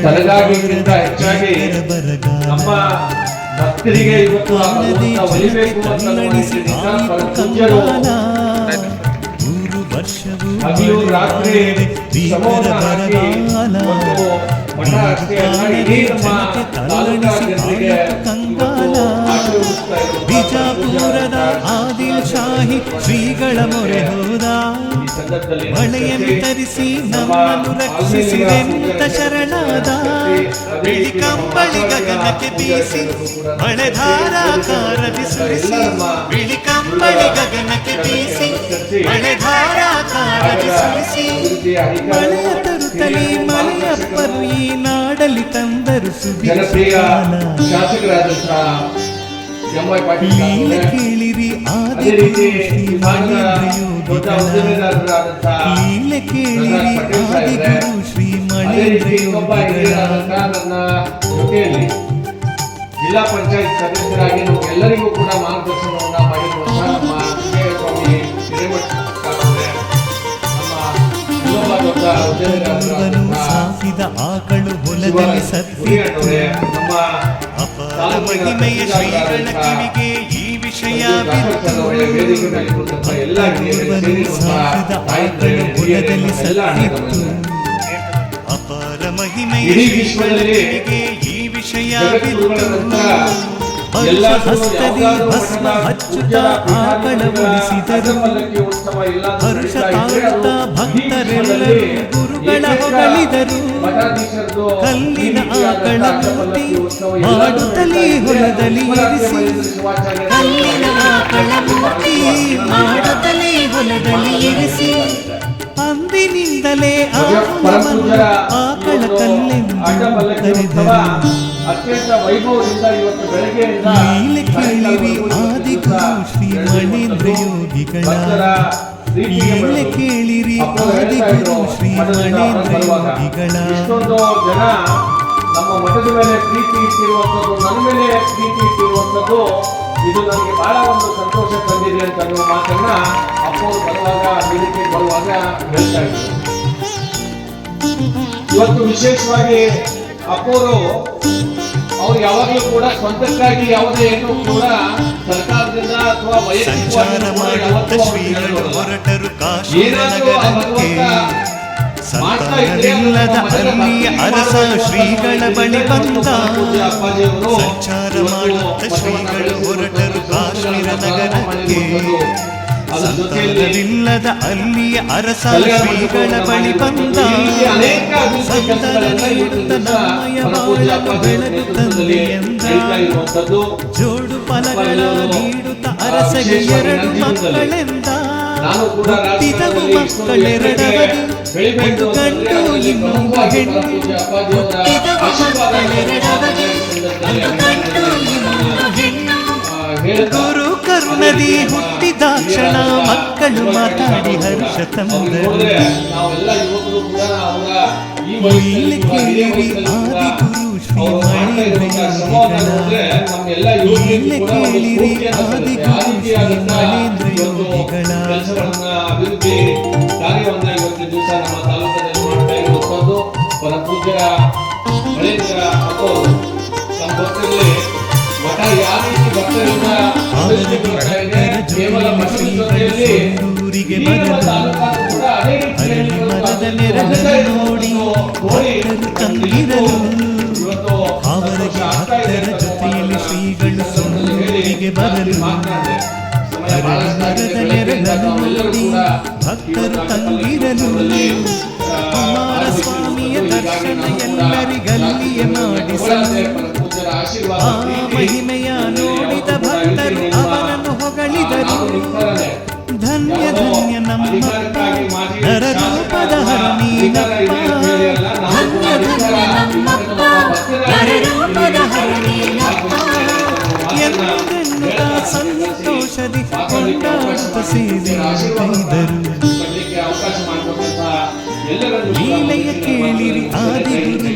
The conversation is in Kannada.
ತನಗಾಗಿಗಿಂತ ಹೆಚ್ಚಾಗಿ ನಮ್ಮ ಭಕ್ತರಿಗೆ ಇವತ್ತು ಒಲಿಬೇಕು ಅಂತ ಪೂಜ್ಯರು ಹಗಲು ರಾತ್ರಿ ಶ್ರಮವನ್ನು ಹಾಕಿ ಒಂದು ಮಠ ಅಷ್ಟೇ ಅಲ್ಲ ಇಡೀ ನಮ್ಮ ತಾಲೂಕಾ ಜನರಿಗೆ ಬಿಜಾಪುರದ ಆದಿಲ್ ಶಾಹಿ ಶ್ರೀಗಳ ಮೊರೆ ಹೋದ ಮಳೆಯನ್ನು ತರಿಸಿ ನಮ್ಮನ್ನು ರಕ್ಷಿಸಿದೆಂತ ಶರಣಾದ ಬಿಳಿ ಕಂಬಳಿ ಗಗನಕ್ಕೆ ಬೀಸಿ ಮಳೆ ಧಾರಾಕಾರದಿ ಸುರಿಸಿ ಬಿಳಿ ಕಂಬಳಿ ಗಗನಕ್ಕೆ ಬೀಸಿ ಮಳೆ ಧಾರಾಕಾರದಿ ಸುರಿಸಿ ಮಳೆಯ ತರುತ್ತಲೇ ಮಳೆಯಪ್ಪರು ಈ ನಾಡಲಿ ತಂದರು ಜನಪ್ರಿಯ ಶಾಸಕರಾದಂತಹ ಲೀಲೆ ಕೇಳಿರಿ ಆದಿಗುರು ಶ್ರೀ ಮಳೇಂದ್ರ ಲೀಲೆ ಕೇಳಿರಿ ಆದಿಗುರು ಶ್ರೀ ಮಳೇಂದ್ರ ನನ್ನ ಜೊತೆಯಲ್ಲಿ ಜಿಲ್ಲಾ ಪಂಚಾಯತ್ ಸದಸ್ಯರಾಗಿ ಎಲ್ಲರಿಗೂ ಕೂಡ ಮಾರ್ಗದರ್ಶನವನ್ನ ಮಾಡಿರುವಂತಹ ನಮ್ಮ ಸ್ವಾಮಿ ಸಾಕಿದ ಆಕಳು ಹೊಲದಲ್ಲಿ ಸತ್ತಿತ್ತು ಅಪಾರ ಮಹಿಮೆಯ ಶ್ರೀಗಳ ಕಿವಿಗೆ ಈ ವಿಷಯ ಸಾಕಿದ ಆಕಳು ಹೊಲದಲ್ಲಿ ಸತ್ತಿತ್ತು ಅಪಾರ ಮಹಿಮೆಯ ಶ್ರೀಗಳ ಕಿವಿಗೆ ಈ ವಿಷಯ ಹಸ್ತದಿ ಭಸ್ಮ ಹಚ್ಚುತ್ತ ಆಕಳ ಉಳಿಸಿದರು ಹರ್ಷ ತಾಳುತ್ತಾ ಭಕ್ತರೆಲ್ಲರೂ ಗುರುಗಳ ಹೊಗಳಿದರು ಕಲ್ಲಿನ ಆಕಳ ಮೂರ್ತಿ ಮಾಡುತ್ತಲೇ ಹೊಲದಲ್ಲಿ ಇರಿಸಿ ಕಲ್ಲಿನ ಆಕಳ ಮೂರ್ತಿ ಮಾಡುತ್ತಲೇ ಹೊಲದಲ್ಲಿ ಇರಿಸಿ ಅಂದಿನಿಂದಲೇ ಆಕಳ ಕಲ್ಲೆಂದು ಕರೆದರು ಅತ್ಯಂತ ವೈಭವದಿಂದ ಇವತ್ತು ಬೆಳಗ್ಗೆಯಿಂದ ಲೀಲೆ ಕೇಳಿರಿ ಆದಿಗುರು ಶ್ರೀ ಮಳೇಂದ್ರ ಯೋಗಿಗಳ ಲೀಲೆ ಕೇಳಿರಿ ಆದಿಗುರು ಶ್ರೀ ಮಳೇಂದ್ರ ಯೋಗಿಗಳ ಇಷ್ಟೊಂದು ಜನ ನಮ್ಮ ಮಠದ ಮೇಲೆ ಪ್ರೀತಿ ಇಟ್ಟಿರುವಂಥದ್ದು ನನ್ನ ಮೇಲೆ ಪ್ರೀತಿ ಇಟ್ಟಿರುವಂಥದ್ದು ಇದು ನನಗೆ ಬಹಳ ಒಂದು ಸಂತೋಷ ತಂದಿದೆ ಅಂತ ಅನ್ನುವ ಮಾತನ್ನ ಅಪ್ಪವರು ಬರುವಾಗ ವೇದಿಕೆ ಬರುವಾಗ ಹೇಳ್ತಾ ಇದ್ರು. ಇವತ್ತು ವಿಶೇಷವಾಗಿ ಅಪ್ಪವರು ಅವ್ರು ಯಾವಾಗಲೂ ಕೂಡ ಸ್ವಂತಕ್ಕಾಗಿ ಯಾವುದೇ ಏನು ಕೂಡ ಸರ್ಕಾರದಿಂದ ಅಥವಾ ಸಂಚಾರ ಮಾಡುತ್ತ ಶ್ರೀಗಳು ಹೊರಟರು ಕಾಶ್ಮೀರ ನಗರಕ್ಕೆ ಸಂತಾನವಿಲ್ಲದ ಅಲ್ಲಿಯ ಅರಸ ಶ್ರೀಗಳ ಬಳಿ ಬಂದ ಸಂಚಾರ ಮಾಡುತ್ತ ಶ್ರೀಗಳು ಹೊರಟರು ಕಾಶ್ಮೀರ ನಗರಕ್ಕೆ ಸಂತಾನವಿಲ್ಲದ ಅಲ್ಲಿಯ ಅರಸ ಶ್ರೀಗಳ ಬಳಿ ಬಂದ ಸಂತಾನ ನೀಡುತ್ತ ನಮ್ಮಯ ಬಾಳನ್ನು ಬೆಳಗು ತಂದೆ ಎಂದ ಜೋಡು ಫಲಗಳ ನೀಡುತ್ತ ಅರಸಗೆ 2 ಮಕ್ಕಳೆಂದ ಹುಟ್ಟಿದವು ಮಕ್ಕಳೆರಡವದು ಒಂದು ಗಂಡು ಇನ್ನೊಂದು ಹೆಣ್ಣು ಹುಟ್ಟಿದವು ಮಕ್ಕಳೆರಡವದು ಒಂದು ಗಂಡು ಇನ್ನೊಂದು ಹೆಣ್ಣು ಗುರು ಕರುಣದಿ ಹುಟ್ಟಿದಾಕ್ಷಣ ಮಕ್ಕಳು ಮಾತಾಡಿ ಹರ್ಷ ತಂದರು ಲೀಲೆ ಕೇಳಿರಿ ಆದಿಗುರು ಶ್ರೀ ಮಳೇಂದ್ರ ಯೋಗಿಗಳ ಲೀಲೆ ಕೇಳಿರಿ ಆದಿಗುರು ಶ್ರೀ ಮಳೇಂದ್ರ ಯೋಗಿಗಳ ಅಭಿವೃದ್ಧಿ ಕಾರ್ಯವನ್ನ ಇವತ್ತಿನ ದಿವಸ ನಮ್ಮ ತಾಲೂಕಿನಲ್ಲಿ ಮಾಡ್ತಾ ಇರುವಂತದ್ದು ಪರ ಪೂಜ್ಯರ ಮಳೇಂದ್ರ ಅಪ್ಪವರು ತಮ್ಮ ಭಕ್ತರಲ್ಲಿ ಮಠ ಯಾವ ರೀತಿ ಭಕ್ತರಿಂದ ಅಭಿವೃದ್ಧಿ ಮಾಡ್ತಾ ಇದೆ ಕೇವಲ ಮಠದ ಜೊತೆಯಲ್ಲಿ ಊರಿಗೆ ಅಲ್ಲಿ ಮರದ ನೆರಳನ್ನು ನೋಡಿ ಭಕ್ತರು ತಂಗಿರಲು ಅವರಿಗೆ ಭಕ್ತರ ಜೊತೆಯಲ್ಲಿ ಶ್ರೀಗಳು ಸೂರಿಗೆ ಬರಲು ಮರದ ನೆರಳನ್ನು ನೋಡಿ ಭಕ್ತರು ತಂಗಿರಲು ಕುಮಾರಸ್ವಾಮಿಯ ದರ್ಶನ ಎಲ್ಲರಿಗಲ್ಲಿಯ ಮಾಡಿಸಲು ಆ ಮಹಿಮೆಯ ನೋಡಿದ ಭಕ್ತರು ಅವರನ್ನು ಹೊಗಳಿದರು ಧನ್ಯ ಧನ್ಯ ನಮ್ಮಪ್ಪ ನರರೂಪದ ಹರನೀನಪ್ಪ ಧನ್ಯ ಧನ್ಯ ನಮ್ಮಪ್ಪ ನರರೂಪದ ಹರನೀನಪ್ಪ ಎಂದೆನ್ನುತ್ತಾ ಸಂತೋಷದಿ ಕೊಂಡಾಡುತ್ತ ಸೇವೆ ಕೈದರು ಲೀಲೆಯ ಕೇಳಿರಿ ಆದಿಗುರು